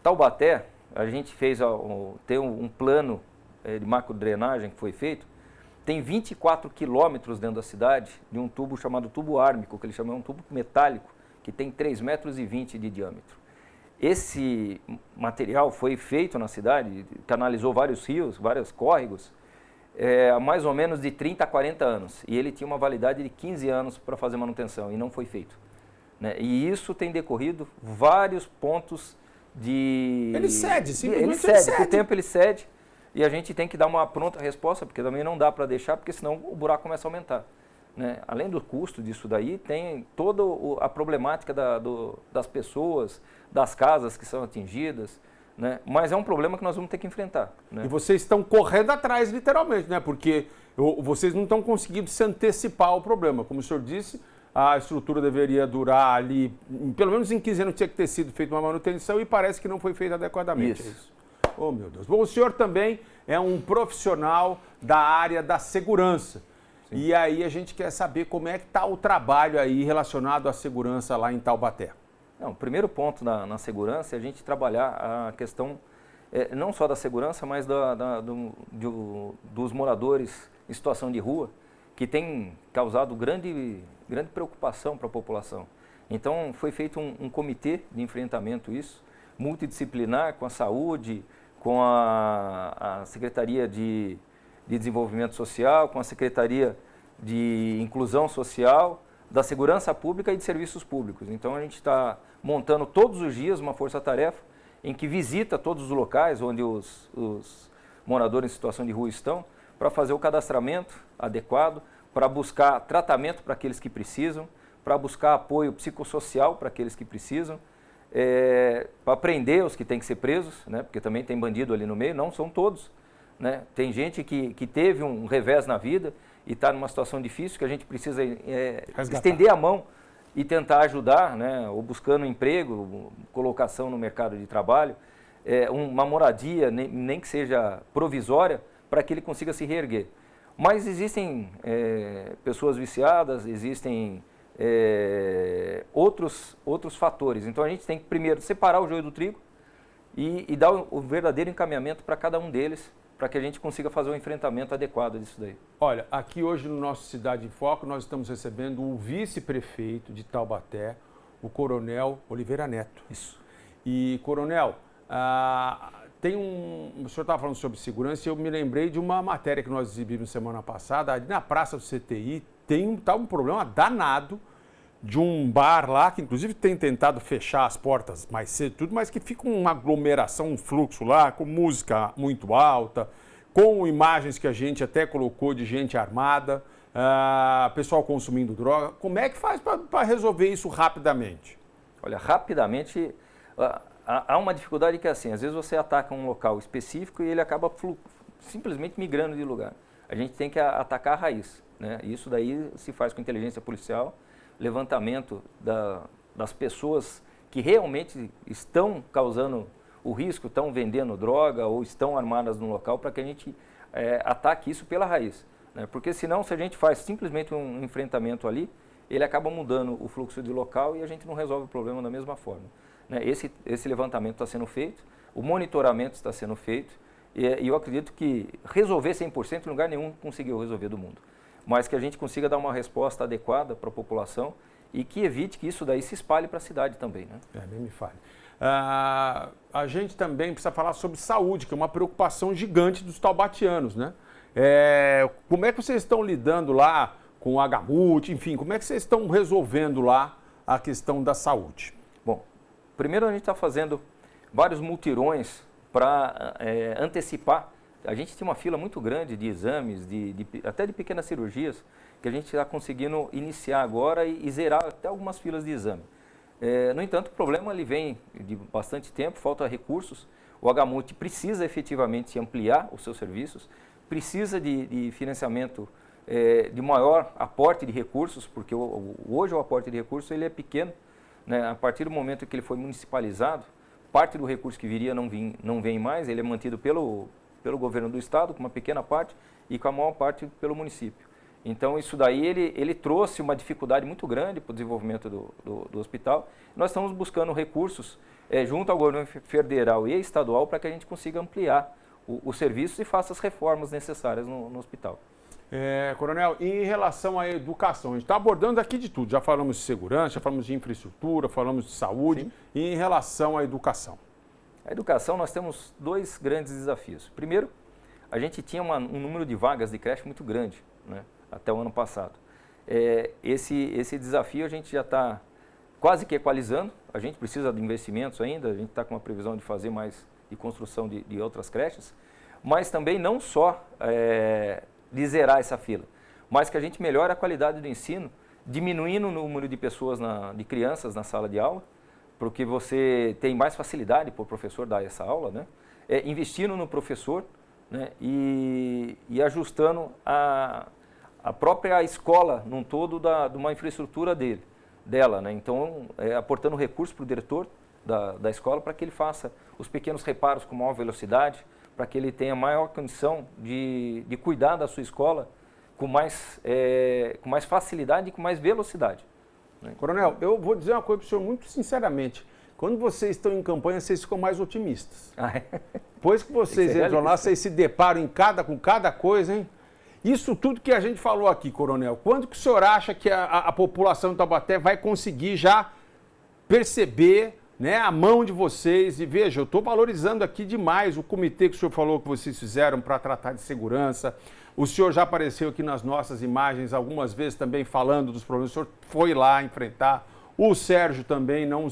M: Taubaté, a gente tem um plano de macrodrenagem que foi feito, tem 24 quilômetros dentro da cidade de um tubo chamado tubo ármico, que ele chama um tubo metálico, que tem 3,20 metros de diâmetro. Esse material foi feito na cidade, canalizou vários rios, vários córregos, há mais ou menos de 30 a 40 anos. E ele tinha uma validade de 15 anos para fazer manutenção e não foi feito. Né? E isso tem decorrido vários pontos de...
A: Ele cede, simplesmente
M: ele cede. Com o tempo ele cede e a gente tem que dar uma pronta resposta, porque também não dá para deixar, porque senão o buraco começa a aumentar. Né? Além do custo disso daí, tem toda a problemática das pessoas, das casas que são atingidas, né? Mas é um problema que nós vamos ter que enfrentar. Né?
A: E vocês estão correndo atrás, literalmente, né? Porque vocês não estão conseguindo se antecipar ao problema. Como o senhor disse, a estrutura deveria durar ali, pelo menos em 15 anos tinha que ter sido feita uma manutenção e parece que não foi feita adequadamente. Isso. Oh, meu Deus. Bom, o senhor também é um profissional da área da segurança. Sim. E aí a gente quer saber como é que está o trabalho aí relacionado à segurança lá em Taubaté.
M: Não, o primeiro ponto na segurança é a gente trabalhar a questão não só da segurança, mas dos moradores em situação de rua, que tem causado grande preocupação para a população. Então foi feito um comitê de enfrentamento isso, multidisciplinar, com a saúde, com a Secretaria de Desenvolvimento Social, com a Secretaria de Inclusão Social, da Segurança Pública e de Serviços Públicos. Então a gente está montando todos os dias uma força-tarefa em que visita todos os locais onde os moradores em situação de rua estão, para fazer o cadastramento adequado, para buscar tratamento para aqueles que precisam, para buscar apoio psicossocial para aqueles que precisam, para prender os que têm que ser presos, né, porque também tem bandido ali no meio, não são todos. Né? Tem gente que teve um revés na vida e está numa situação difícil que a gente precisa estender a mão e tentar ajudar, né? Ou buscando emprego, colocação no mercado de trabalho, uma moradia, nem que seja provisória, para que ele consiga se reerguer. Mas existem pessoas viciadas, existem outros fatores. Então a gente tem que primeiro separar o joio do trigo e dar o verdadeiro encaminhamento para cada um deles, para que a gente consiga fazer um enfrentamento adequado disso daí.
A: Olha, aqui hoje no nosso Cidade em Foco, nós estamos recebendo o vice-prefeito de Taubaté, o Coronel Oliveira Neto.
M: Isso.
A: E, Coronel, o senhor estava falando sobre segurança e eu me lembrei de uma matéria que nós exibimos semana passada, ali na Praça do CTI, tá um problema danado de um bar lá, que inclusive tem tentado fechar as portas mais cedo, tudo, mas que fica uma aglomeração, um fluxo lá, com música muito alta, com imagens que a gente até colocou de gente armada. pessoal consumindo droga. Como é que faz para resolver isso rapidamente?
M: Olha, rapidamente há uma dificuldade que é assim, às vezes você ataca um local específico e ele acaba simplesmente migrando de lugar. A gente tem que atacar a raiz, né? Isso daí se faz com inteligência policial, levantamento das pessoas que realmente estão causando o risco, estão vendendo droga ou estão armadas no local para que a gente ataque isso pela raiz, né? Porque senão, se a gente faz simplesmente um enfrentamento ali, ele acaba mudando o fluxo de local e a gente não resolve o problema da mesma forma, né? Esse levantamento está sendo feito, o monitoramento está sendo feito e eu acredito que resolver 100% em lugar nenhum conseguiu resolver do mundo, mas que a gente consiga dar uma resposta adequada para a população e que evite que isso daí se espalhe para a cidade também, né?
A: Nem me fale. A gente também precisa falar sobre saúde, que é uma preocupação gigante dos taubatianos, né? Como é que vocês estão lidando lá com o HMUT, enfim, como é que vocês estão resolvendo lá a questão da saúde?
M: Bom, primeiro a gente está fazendo vários multirões para antecipar. A gente tem uma fila muito grande de exames, até de pequenas cirurgias, que a gente está conseguindo iniciar agora e zerar até algumas filas de exame. No entanto, o problema ele vem de bastante tempo, falta recursos. O HMUT precisa efetivamente ampliar os seus serviços, precisa de financiamento de maior aporte de recursos, porque hoje o aporte de recursos ele é pequeno, né? A partir do momento que ele foi municipalizado, parte do recurso que viria não vem mais, ele é mantido pelo governo do estado, com uma pequena parte, e com a maior parte pelo município. Então, isso daí ele trouxe uma dificuldade muito grande para o desenvolvimento do hospital. Nós estamos buscando recursos junto ao governo federal e estadual para que a gente consiga ampliar os serviços e faça as reformas necessárias no hospital.
A: Coronel, em relação à educação, a gente está abordando aqui de tudo. Já falamos de segurança, já falamos de infraestrutura, falamos de saúde. Sim. E em relação à educação?
M: A educação, nós temos dois grandes desafios. Primeiro, a gente tinha um número de vagas de creche muito grande, né, até o ano passado. Esse desafio a gente já está quase que equalizando. A gente precisa de investimentos ainda, a gente está com uma previsão de fazer mais de construção de outras creches, mas também não só de zerar essa fila, mas que a gente melhore a qualidade do ensino, diminuindo o número de pessoas, de crianças na sala de aula, porque você tem mais facilidade para o professor dar essa aula, né? Investindo no professor, né? E ajustando a própria escola num todo de uma infraestrutura dela, né? Então, aportando recursos para o diretor da escola para que ele faça os pequenos reparos com maior velocidade, para que ele tenha maior condição de cuidar da sua escola com mais facilidade e com mais velocidade.
A: Coronel, eu vou dizer uma coisa para o senhor muito sinceramente. Quando vocês estão em campanha, vocês ficam mais otimistas. Depois que vocês entram lá, vocês se deparam com cada coisa, hein? Isso tudo que a gente falou aqui, Coronel, quando que o senhor acha que a população de Taubaté vai conseguir já perceber, né, a mão de vocês? E veja, eu estou valorizando aqui demais o comitê que o senhor falou que vocês fizeram para tratar de segurança. O senhor já apareceu aqui nas nossas imagens algumas vezes também falando dos problemas. O senhor foi lá enfrentar. O Sérgio também não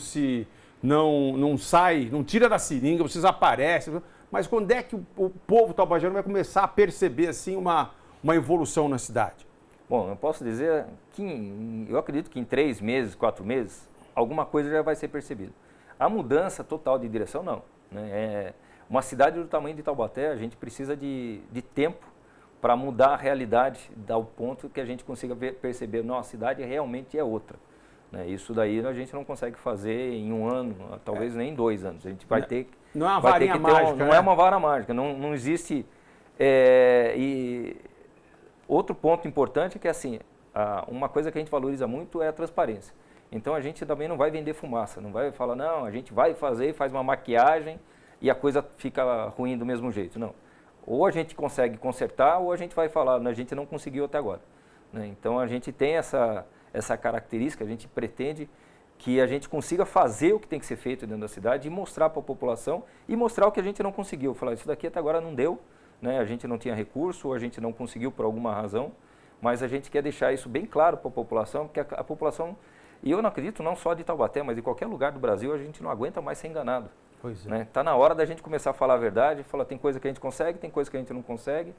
A: sai, não tira da seringa, vocês aparecem. Mas quando é que o povo taubajano vai começar a perceber assim uma evolução na cidade?
M: Bom, eu posso dizer que eu acredito que em 3 meses, 4 meses, alguma coisa já vai ser percebida. A mudança total de direção, não, né? Uma cidade do tamanho de Taubaté, a gente precisa de tempo para mudar a realidade, ao ponto que a gente consiga perceber, nossa, a cidade realmente é outra. Né? Isso daí a gente não consegue fazer em 1 ano, talvez nem em 2 anos. A gente vai ter que...
A: Não é uma varinha mágica,
M: não é uma vara mágica, não existe... E outro ponto importante é que, assim, uma coisa que a gente valoriza muito é a transparência. Então a gente também não vai vender fumaça, não vai falar, não, a gente vai faz uma maquiagem e a coisa fica ruim do mesmo jeito, não. Ou a gente consegue consertar, ou a gente vai falar, a gente não conseguiu até agora. Né? Então a gente tem essa característica, a gente pretende que a gente consiga fazer o que tem que ser feito dentro da cidade e mostrar para a população e mostrar o que a gente não conseguiu. Falar, isso daqui até agora não deu, né? A gente não tinha recurso, ou a gente não conseguiu por alguma razão, mas a gente quer deixar isso bem claro para a população, porque a população, e eu não acredito não só de Taubaté, mas de qualquer lugar do Brasil, a gente não aguenta mais ser enganado.
A: Pois é.
M: Né? Tá na hora da gente começar a falar a verdade, falar tem coisa que a gente consegue, tem coisa que a gente não consegue.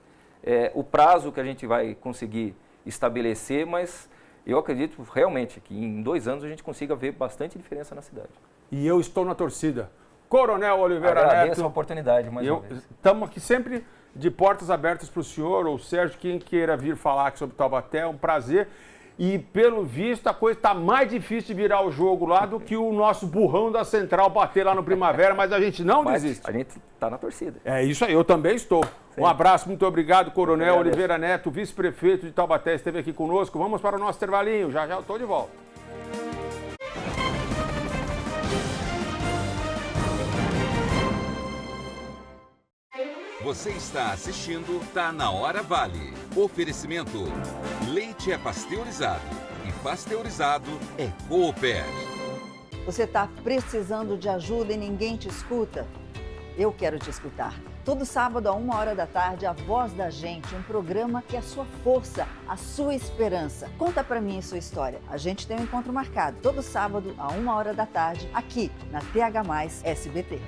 M: O prazo que a gente vai conseguir estabelecer, mas eu acredito realmente que em 2 anos a gente consiga ver bastante diferença na cidade.
A: E eu estou na torcida. Coronel Oliveira
M: Agradeço
A: Neto.
M: a oportunidade mais uma vez.
A: Estamos aqui sempre de portas abertas para o senhor ou o Sérgio, quem queira vir falar aqui sobre Taubaté, é um prazer. E, pelo visto, a coisa está mais difícil de virar o jogo lá do que o nosso burrão da Central bater lá no Primavera, mas a gente não desiste.
M: A gente está na torcida.
A: É isso aí, eu também estou. Sim. Um abraço, muito obrigado, Coronel Oliveira Neto, vice-prefeito de Taubaté, esteve aqui conosco. Vamos para o nosso intervalinho, já eu estou de volta.
E: Você está assistindo Tá na Hora Vale. Oferecimento: leite é pasteurizado e pasteurizado é Cooper.
N: Você está precisando de ajuda e ninguém te escuta? Eu quero te escutar. Todo sábado, a 1h da tarde, A Voz da Gente, um programa que é a sua força, a sua esperança. Conta pra mim a sua história. A gente tem um encontro marcado todo sábado, a 1h da tarde, aqui na TH+ SBT.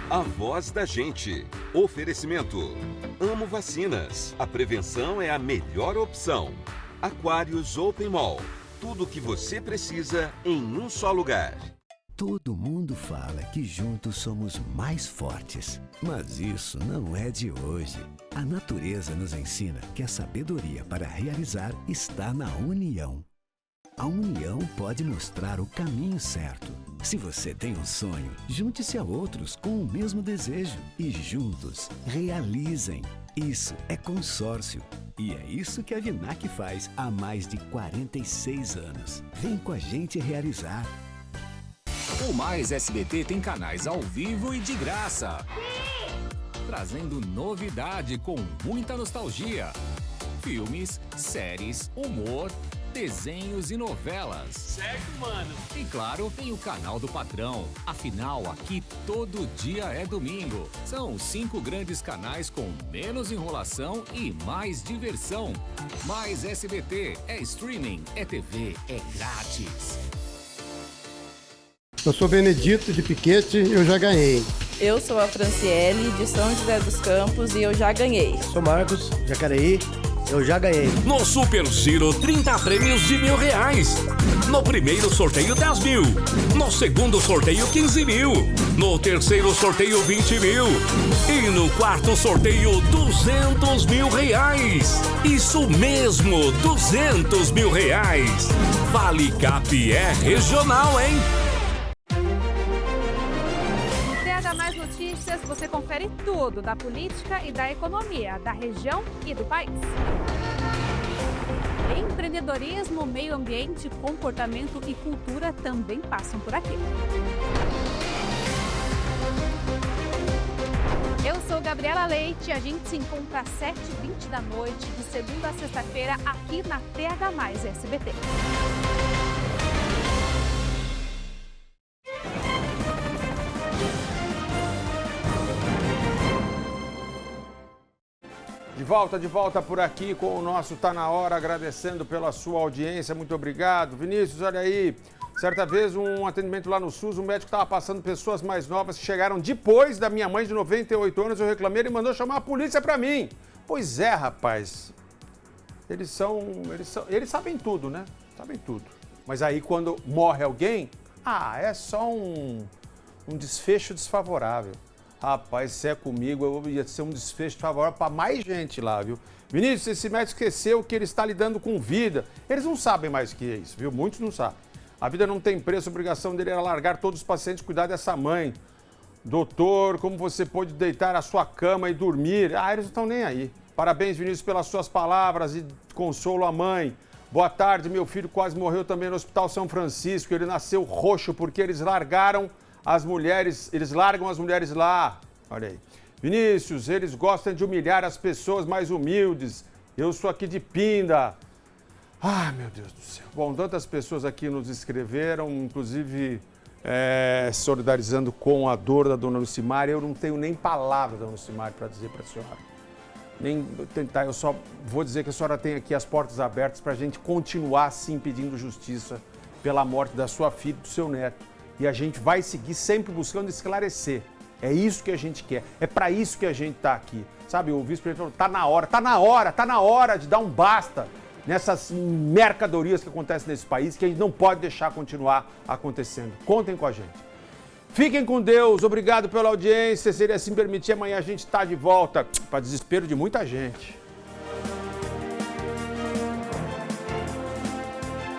E: A Voz da Gente. Oferecimento: Amo Vacinas. A prevenção é a melhor opção. Aquários Open Mall. Tudo o que você precisa em um só lugar.
O: Todo mundo fala que juntos somos mais fortes. Mas isso não é de hoje. A natureza nos ensina que a sabedoria para realizar está na união. A união pode mostrar o caminho certo. Se você tem um sonho, junte-se a outros com o mesmo desejo e juntos realizem. Isso é consórcio. E é isso que a Vinac faz há mais de 46 anos. Vem com a gente realizar.
P: O Mais SBT tem canais ao vivo e de graça. Trazendo novidade com muita nostalgia. Filmes, séries, humor, desenhos e novelas.
Q: Certo, mano.
P: E claro, tem o canal do patrão. Afinal, aqui todo dia é domingo. São 5 grandes canais com menos enrolação e mais diversão. Mais SBT é streaming, é TV, é grátis.
R: Eu sou Benedito de Piquete e eu já ganhei.
S: Eu sou a Franciele de São José dos Campos e eu já ganhei.
R: Sou Marcos, Jacareí, eu já ganhei.
T: No Super Giro, 30 prêmios de R$1.000. No primeiro sorteio, 10 mil. No segundo sorteio, 15 mil. No terceiro sorteio, 20 mil. E no quarto sorteio, 200 mil reais. Isso mesmo, 200 mil reais. Vale Cap é regional, hein?
H: Notícias, você confere tudo da política e da economia, da região e do país. Empreendedorismo, meio ambiente, comportamento e cultura também passam por aqui. Eu sou Gabriela Leite e a gente se encontra às 7h20 da noite, de segunda a sexta-feira, aqui na TH+ SBT.
A: De volta por aqui com o nosso Tá Na Hora, agradecendo pela sua audiência, muito obrigado. Vinícius, olha aí, certa vez um atendimento lá no SUS, um médico estava passando pessoas mais novas que chegaram depois da minha mãe de 98 anos, eu reclamei, ele mandou chamar a polícia pra mim. Pois é, rapaz, eles sabem tudo, né? Sabem tudo. Mas aí quando morre alguém, é só um desfecho desfavorável. Rapaz, se é comigo, ia ser um desfecho favorável para mais gente lá, viu? Vinícius, esse médico esqueceu que ele está lidando com vida. Eles não sabem mais o que é isso, viu? Muitos não sabem. A vida não tem preço, a obrigação dele era largar todos os pacientes e cuidar dessa mãe. Doutor, como você pôde deitar a sua cama e dormir? Eles não estão nem aí. Parabéns, Vinícius, pelas suas palavras e consolo à mãe. Boa tarde, meu filho quase morreu também no Hospital São Francisco. Ele nasceu roxo porque eles largaram as mulheres, eles largam as mulheres lá. Olha aí. Vinícius, eles gostam de humilhar as pessoas mais humildes. Eu sou aqui de Pinda. Meu Deus do céu. Bom, tantas pessoas aqui nos escreveram, inclusive solidarizando com a dor da dona Lucimar. Eu não tenho nem palavra da dona Lucimar para dizer para a senhora. Nem tentar, eu só vou dizer que a senhora tem aqui as portas abertas para a gente continuar assim pedindo justiça pela morte da sua filha e do seu neto. E a gente vai seguir sempre buscando esclarecer. É isso que a gente quer. É para isso que a gente está aqui. Sabe, o vice-presidente falou, tá na hora de dar um basta nessas mercadorias que acontecem nesse país, que a gente não pode deixar continuar acontecendo. Contem com a gente. Fiquem com Deus, obrigado pela audiência. Se ele assim permitir, amanhã a gente está de volta, para desespero de muita gente.